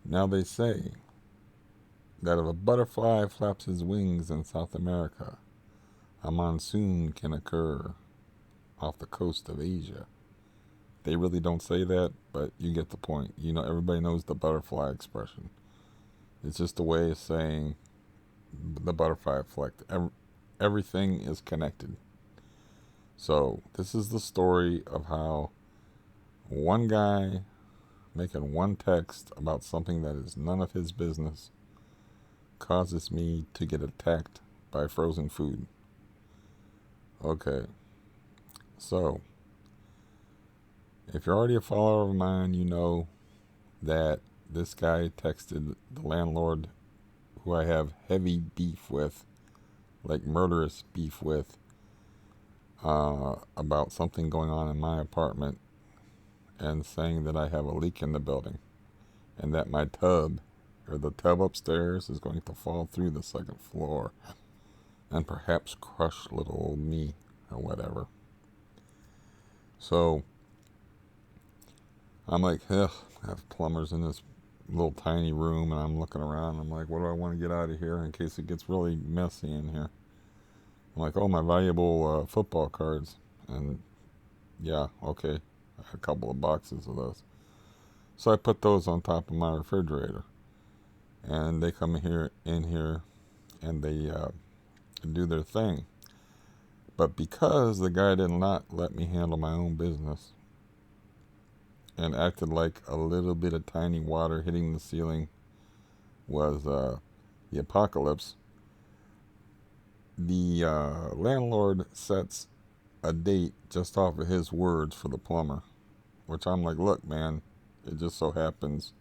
Now they say that if a butterfly flaps his wings in South America, a monsoon can occur off the coast of Asia. They really don't say that, but you get the point. You know, everybody knows the butterfly expression. It's just a way of saying the butterfly effect. Everything is connected. So, this is the story of how one guy making one text about something that is none of his business causes me to get attacked by frozen food. Okay, so if you're already a follower of mine, you know that this guy texted the landlord, who I have heavy beef with, like murderous beef with, about something going on in my apartment, and saying that I have a leak in the building and that my tub, or the tub upstairs, is going to fall through the second floor and perhaps crush little old me or whatever. So I'm like, ugh, I have plumbers in this little tiny room, and I'm looking around. I'm like, what do I want to get out of here in case it gets really messy in here? I'm like, oh, my valuable football cards. And yeah, okay, I had a couple of boxes of those. So I put those on top of my refrigerator. And they come in here, and they do their thing. But because the guy did not let me handle my own business and acted like a little bit of tiny water hitting the ceiling was the apocalypse, the landlord sets a date just off of his words for the plumber, which I'm like, look, man, it just so happens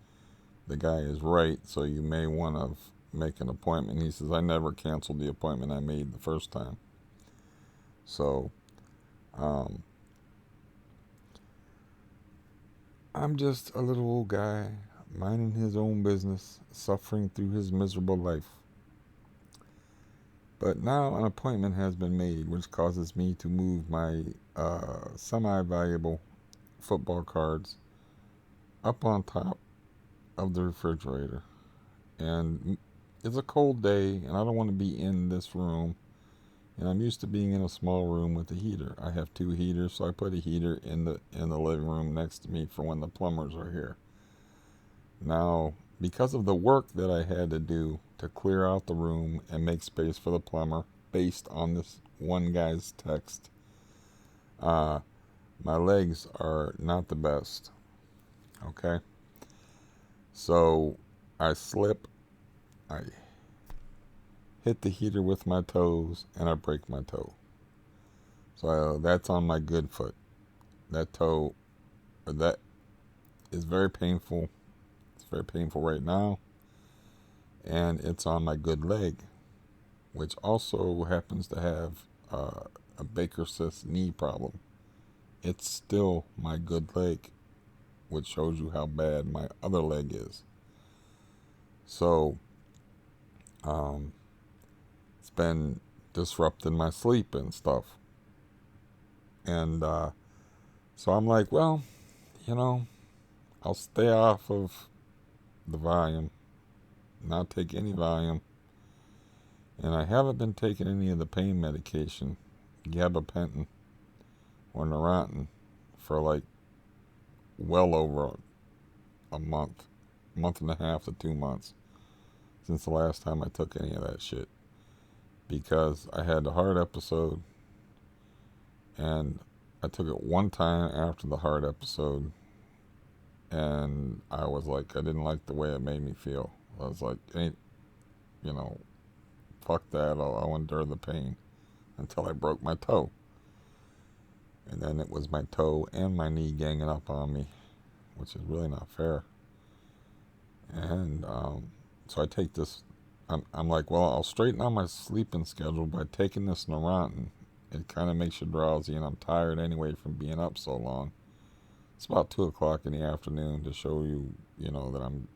the guy is right, so you may want to make an appointment. He says, I never canceled the appointment I made the first time. So, I'm just a little old guy minding his own business, suffering through his miserable life. But now an appointment has been made, which causes me to move my semi valuable football cards up on top of the refrigerator. And it's a cold day, and I don't want to be in this room. And I'm used to being in a small room with a heater. I have two heaters, so I put a heater in the living room next to me for when the plumbers are here. Now, because of the work that I had to do to clear out the room and make space for the plumber, based on this one guy's text, uh, my legs are not the best. Okay, so I slip, I hit the heater with my toes, and I break my toe. So that's on my good foot. That toe, that is very painful. It's very painful right now. And it's on my good leg, which also happens to have a Baker cyst knee problem. It's still my good leg, which shows you how bad my other leg is. So, um, it's been disrupting my sleep and stuff. And so I'm like, well, you know, I'll stay off of the Valium, not take any Valium. And I haven't been taking any of the pain medication, gabapentin or Neurontin, for like well over a month and a half to 2 months since the last time I took any of that shit. Because I had the heart episode, and I took it one time after the heart episode, and I was like, I didn't like the way it made me feel. I was like, you know, fuck that, I'll endure the pain, until I broke my toe. And then it was my toe and my knee ganging up on me, which is really not fair. And so I take this, I'm like, well, I'll straighten out my sleeping schedule by taking this Neurontin. It kind of makes you drowsy, and I'm tired anyway from being up so long. It's about 2 o'clock in the afternoon, to show you, you know, that I'm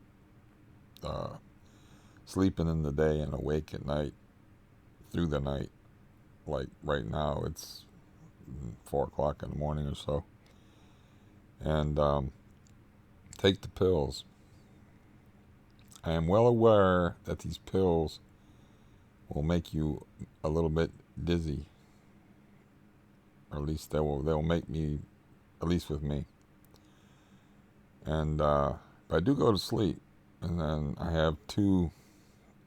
sleeping in the day and awake at night, through the night. Like right now, it's 4 o'clock in the morning or so. And take the pills. I am well aware that these pills will make you a little bit dizzy, or at least they'll make me, at least with me. And but I do go to sleep, and then I have two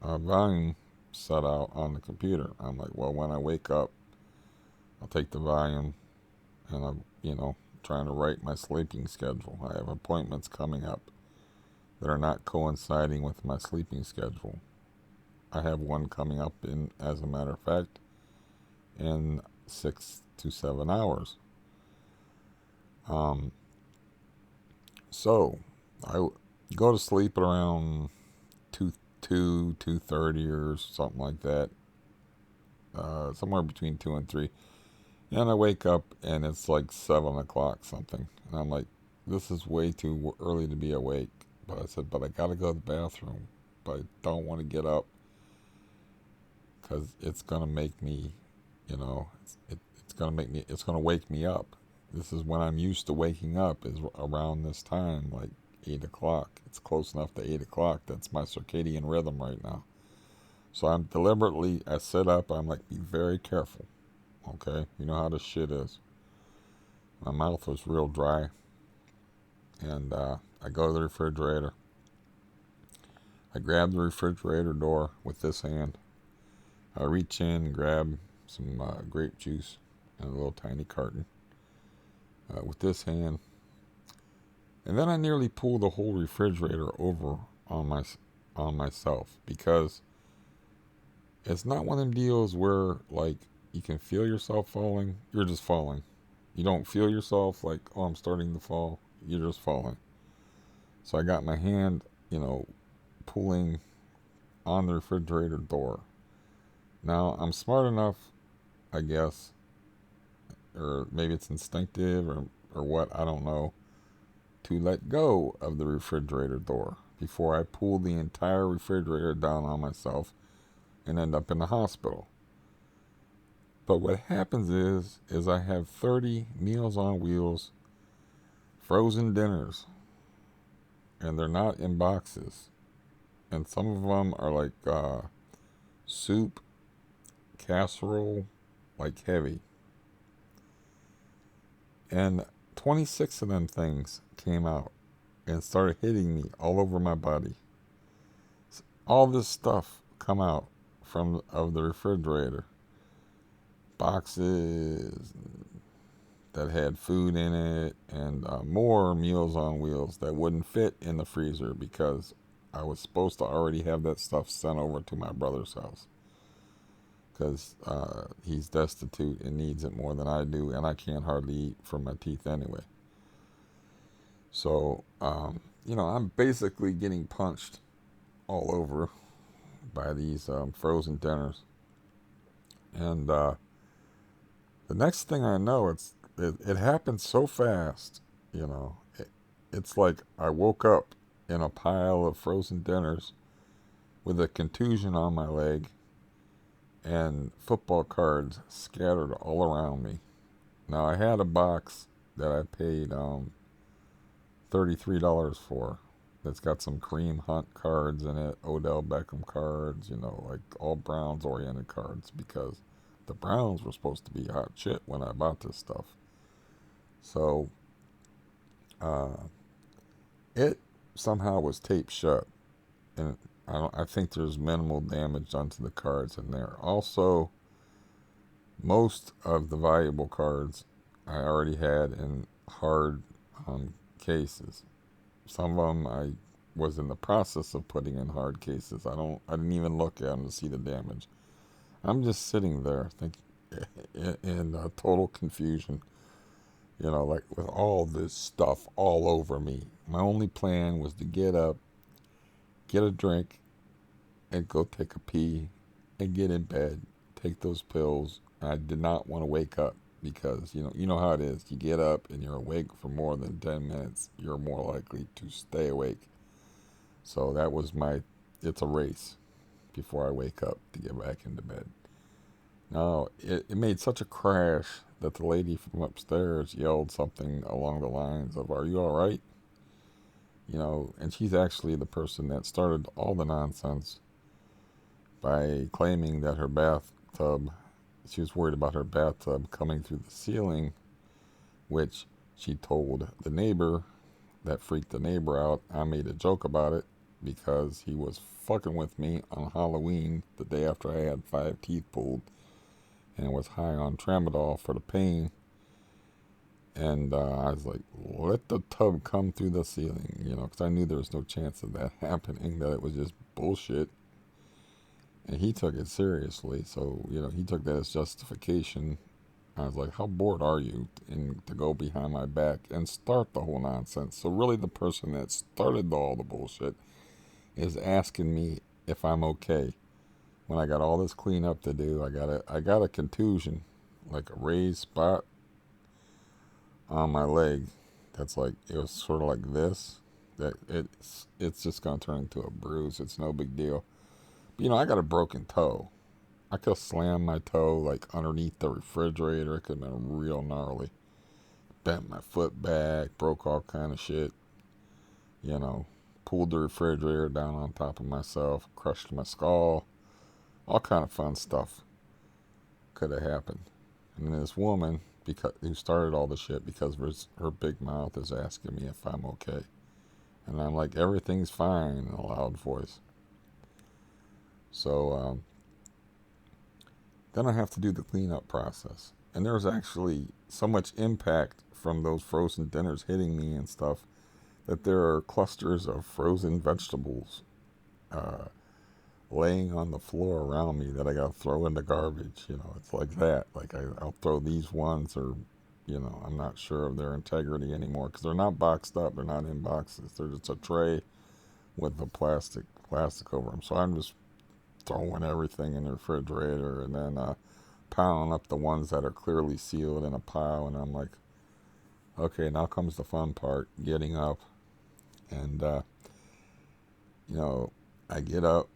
volume set out on the computer. I'm like, well, when I wake up, I'll take the volume, and I'm trying to write my sleeping schedule. I have appointments coming up that are not coinciding with my sleeping schedule. I have one coming up in, as a matter of fact, in 6 to 7 hours. Um, so I go to sleep at around 2:30 or something like that, somewhere between 2 and 3. And I wake up and it's like 7 o'clock something, and I'm like, this is way too early to be awake. But I said, but I gotta go to the bathroom, but I don't want to get up because it's gonna make me, it's gonna make me, it's gonna wake me up. This is when I'm used to waking up, is around this time, like 8 o'clock. It's close enough to 8 o'clock. That's my circadian rhythm right now. So I sit up. I'm like, be very careful. Okay, you know how this shit is. My mouth was real dry, and I go to the refrigerator. I grab the refrigerator door with this hand. I reach in and grab some grape juice in a little tiny carton with this hand, and then I nearly pull the whole refrigerator over on myself, because it's not one of them deals where like you can feel yourself falling. You're just falling. You don't feel yourself like, oh, I'm starting to fall. You're just falling. So I got my hand, pulling on the refrigerator door. Now I'm smart enough, I guess, or maybe it's instinctive or what, I don't know, to let go of the refrigerator door before I pull the entire refrigerator down on myself and end up in the hospital. But what happens is I have 30 Meals on Wheels frozen dinners, and they're not in boxes. And some of them are like soup, casserole, like heavy. And 26 of them things came out and started hitting me all over my body. All this stuff come out of the refrigerator. Boxes that had food in it, and more Meals on Wheels that wouldn't fit in the freezer because I was supposed to already have that stuff sent over to my brother's house, because he's destitute and needs it more than I do, and I can't hardly eat for my teeth anyway. So, I'm basically getting punched all over by these frozen dinners. And the next thing I know, it happened so fast, it's like I woke up in a pile of frozen dinners with a contusion on my leg and football cards scattered all around me. Now, I had a box that I paid $33 for, that's got some Kareem Hunt cards in it, Odell Beckham cards, like all Browns oriented cards, because the Browns were supposed to be hot shit when I bought this stuff. So it somehow was taped shut, and I think there's minimal damage done to the cards in there. Also, most of the valuable cards I already had in hard cases. Some of them I was in the process of putting in hard cases. I didn't even look at them to see the damage. I'm just sitting there thinking in total confusion, like with all this stuff all over me. My only plan was to get up, get a drink, and go take a pee, and get in bed, take those pills. And I did not want to wake up, because you know how it is. You get up and you're awake for more than 10 minutes, you're more likely to stay awake. So that was it's a race before I wake up to get back into bed. Now, it made such a crash that the lady from upstairs yelled something along the lines of, "Are you all right?" And she's actually the person that started all the nonsense by claiming that her bathtub, she was worried about her bathtub coming through the ceiling, which she told the neighbor. That freaked the neighbor out. I made a joke about it because he was fucking with me on Halloween, the day after I had 5 teeth pulled, and was high on tramadol for the pain. And I was like, let the tub come through the ceiling, because I knew there was no chance of that happening, that it was just bullshit. And he took it seriously, so, he took that as justification. I was like, how bored are you? And to go behind my back and start the whole nonsense. So really the person that started all the bullshit is asking me if I'm okay. When I got all this cleanup to do, I got a contusion, like a raised spot on my leg. That's like, it was sort of like this. That it's just gonna turn into a bruise. It's no big deal. But, I got a broken toe. I could have slammed my toe like underneath the refrigerator. It could have been real gnarly. Bent my foot back, broke all kind of shit. You know, pulled the refrigerator down on top of myself, crushed my skull. All kind of fun stuff could have happened. And then this woman, who started all the shit because of her big mouth, is asking me if I'm okay. And I'm like, everything's fine, in a loud voice. So then I have to do the cleanup process. And there's actually so much impact from those frozen dinners hitting me and stuff that there are clusters of frozen vegetables laying on the floor around me that I gotta throw in the garbage. It's like that. Like I'll throw these ones, or I'm not sure of their integrity anymore because they're not boxed up. They're not in boxes. They're just a tray with the plastic over them. So I'm just throwing everything in the refrigerator and then piling up the ones that are clearly sealed in a pile. And I'm like, okay, now comes the fun part, getting up. And I get up,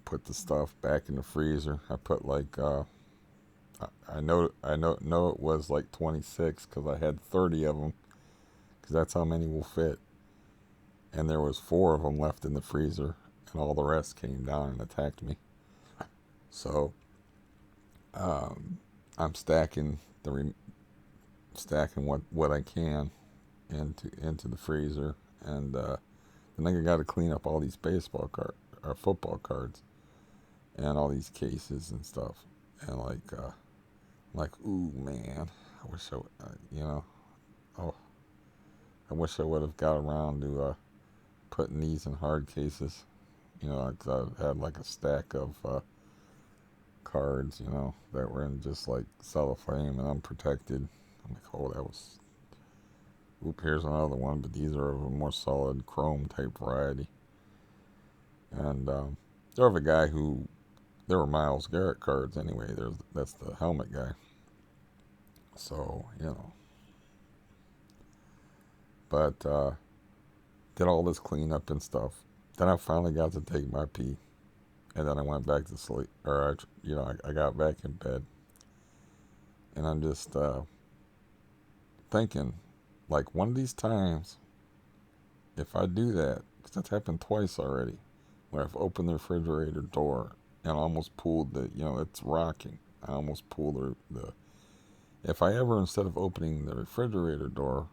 put the stuff back in the freezer. I put like I know it was like 26 because I had 30 of them, because that's how many will fit. And there was 4 of them left in the freezer, and all the rest came down and attacked me. So I'm stacking what I can into the freezer, and then I got to clean up all these football cards, and all these cases and stuff, and like, ooh man, I wish oh, I wish I would have got around to putting these in hard cases. Cause I had like a stack of cards, that were in just like cellophane and unprotected. I'm like, oh, that was. Oop, here's another one, but these are of a more solid chrome type variety. And there was a guy who. There were Myles Garrett cards anyway. That's the helmet guy. So, But did all this cleanup and stuff. Then I finally got to take my pee. And then I went back to sleep. Or, I got back in bed. And I'm just thinking, like, one of these times, if I do that, because that's happened twice already, where I've opened the refrigerator door and almost pulled it's rocking. I almost pulled the. If I ever, instead of opening the refrigerator door,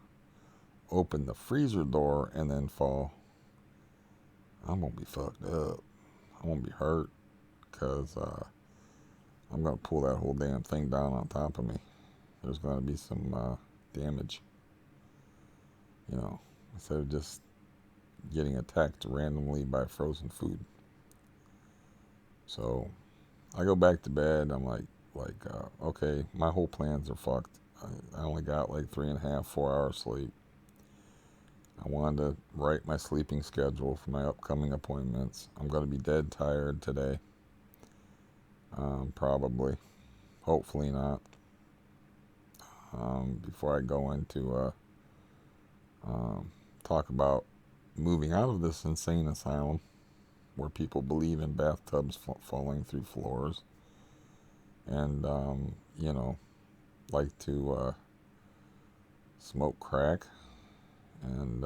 open the freezer door and then fall, I'm going to be fucked up. I'm going to be hurt because I'm going to pull that whole damn thing down on top of me. There's going to be some damage. Instead of just getting attacked randomly by frozen food. So I go back to bed. I'm like, okay, my whole plans are fucked. I only got like 3.5, 4 hours sleep. I wanted to write my sleeping schedule for my upcoming appointments. I'm going to be dead tired today. Probably. Hopefully not. Before I go into talk about moving out of this insane asylum where people believe in bathtubs falling through floors and, like to smoke crack and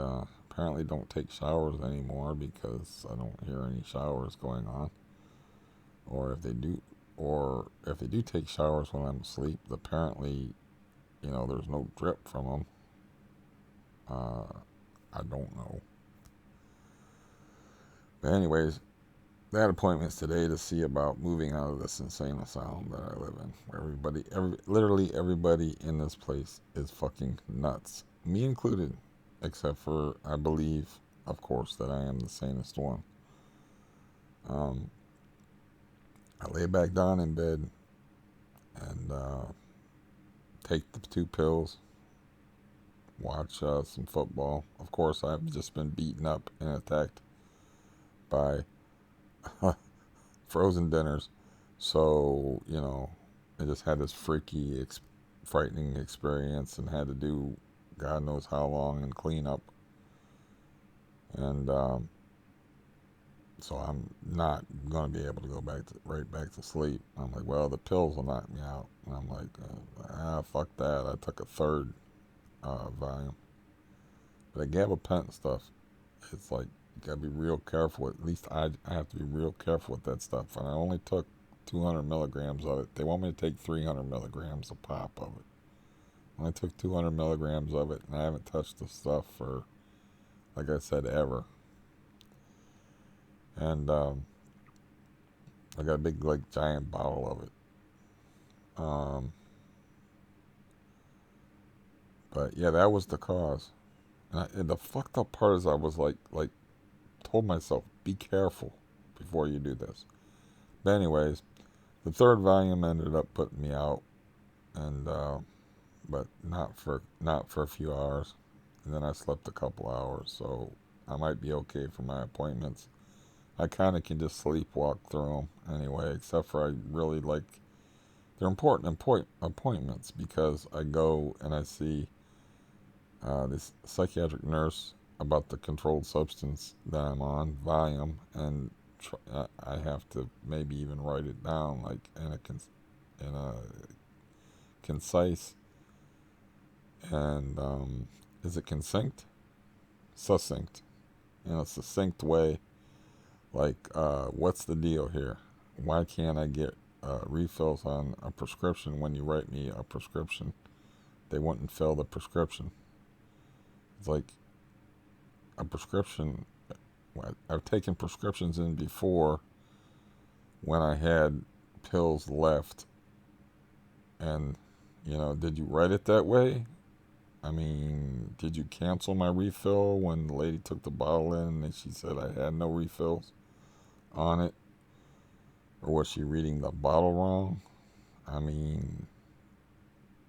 apparently don't take showers anymore because I don't hear any showers going on. Or if they do take showers when I'm asleep, apparently, there's no drip from them. I don't know. But anyways, they had appointments today to see about moving out of this insane asylum that I live in. Literally everybody in this place is fucking nuts. Me included. Except for, I believe, of course, that I am the sanest one. Um, I lay back down in bed and take the 2 pills, watch some football. Of course, I've just been beaten up and attacked by frozen dinners. So, I just had this frightening experience and had to do God knows how long and clean up. And so I'm not going to be able to go right back to sleep. I'm like, well, the pills will knock me out. And I'm like, fuck that. I took a third volume. But the gabapentin stuff, it's like, you got to be real careful. At least I have to be real careful with that stuff. And I only took 200 milligrams of it. They want me to take 300 milligrams a pop of it. I took 200 milligrams of it, and I haven't touched the stuff for, like I said, ever. And I got a big, like, giant bottle of it. But yeah, that was the cause. And the fucked up part is I was like, told myself, be careful before you do this. But anyways, the third volume ended up putting me out, and but not for a few hours, and then I slept a couple hours, so I might be okay for my appointments. I kind of can just sleepwalk through them anyway, except for I really like, they're important appointments because I go and I see this psychiatric nurse about the controlled substance that I'm on, Valium, and I have to maybe even write it down, like in a concise and is it succinct, in a succinct way, like what's the deal here? Why can't I get refills on a prescription when you write me a prescription? They wouldn't fill the prescription. It's like a prescription. I've taken prescriptions in before when I had pills left, and did you write it that way? I mean, did you cancel my refill when the lady took the bottle in and she said I had no refills on it? Or was she reading the bottle wrong? I mean,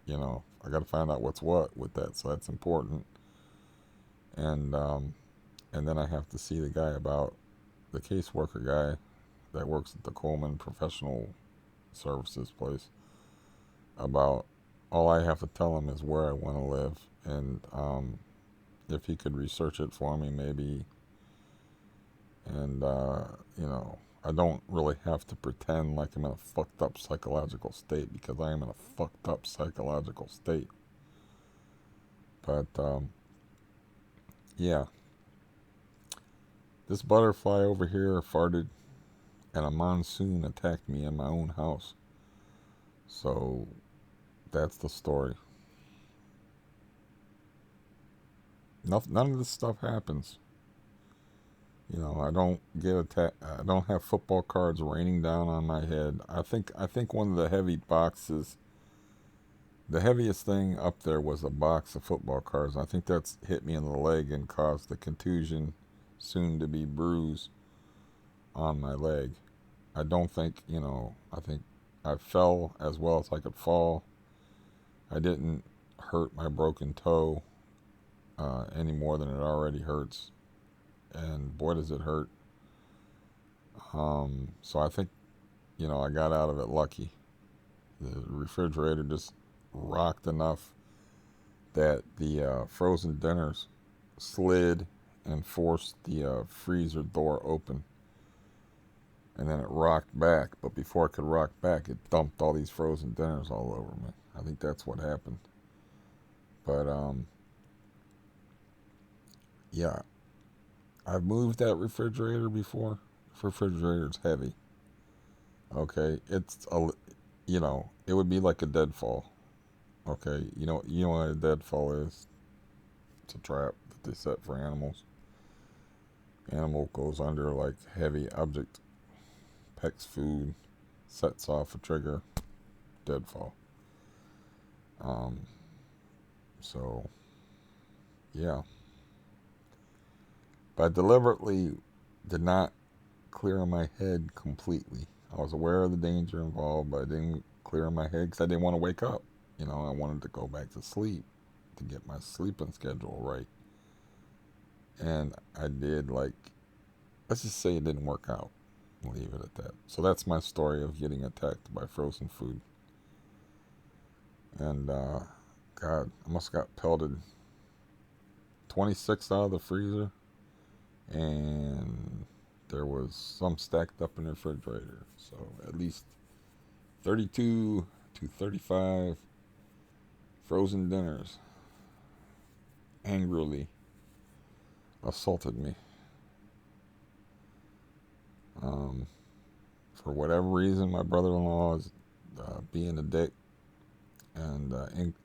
I got to find out what's what with that, so that's important. And then I have to see the caseworker guy that works at the Coleman Professional Services place, about, all I have to tell him is where I want to live, and if he could research it for me, maybe. And I don't really have to pretend like I'm in a fucked up psychological state, because I am in a fucked up psychological state. But yeah, this butterfly over here farted, and a monsoon attacked me in my own house. So that's the story. None of this stuff happens. I don't get attacked. I don't have football cards raining down on my head. I think one of the heavy boxes, the heaviest thing up there was a box of football cards. I think that's hit me in the leg and caused the contusion, soon to be bruise, on my leg. I don't think, I think I fell as well as I could fall. I didn't hurt my broken toe any more than it already hurts. And boy, does it hurt. So I think, I got out of it lucky. The refrigerator just rocked enough that the frozen dinners slid and forced the freezer door open. And then it rocked back, but before it could rock back, it dumped all these frozen dinners all over me. I think that's what happened. But yeah, I've moved that refrigerator before. Refrigerator's heavy. Okay, it would be like a deadfall. Okay, you know what a deadfall is? It's a trap that they set for animals. Animal goes under like heavy object, pecks food, sets off a trigger, deadfall. Um, so yeah, but I deliberately did not clear my head completely. I was aware of the danger involved, but I didn't clear my head because I didn't want to wake up. I wanted to go back to sleep to get my sleeping schedule right. And I did, like, let's just say it didn't work out. Leave it at that. So that's my story of getting attacked by frozen food. And, God, I must have got pelted 26 out of the freezer. And there was some stacked up in the refrigerator. So at least 32 to 35 frozen dinners angrily assaulted me. Um, for whatever reason, my brother-in-law is being a dick and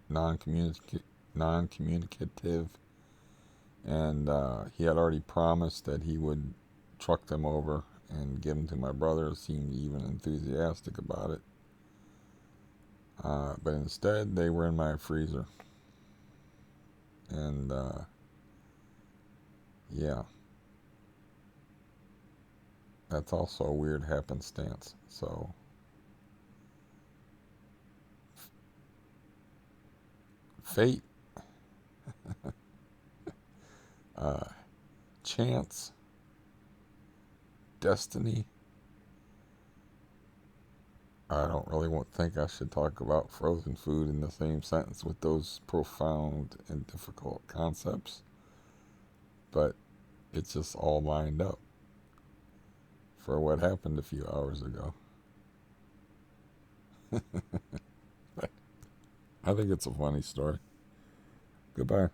non-communicative, and he had already promised that he would truck them over and give them to my brother. Seemed even enthusiastic about it, but instead they were in my freezer, and yeah, that's also a weird happenstance. So fate, uh, chance, destiny. I don't really think I should talk about frozen food in the same sentence with those profound and difficult concepts, but it's just all lined up for what happened a few hours ago. I think it's a funny story. Goodbye.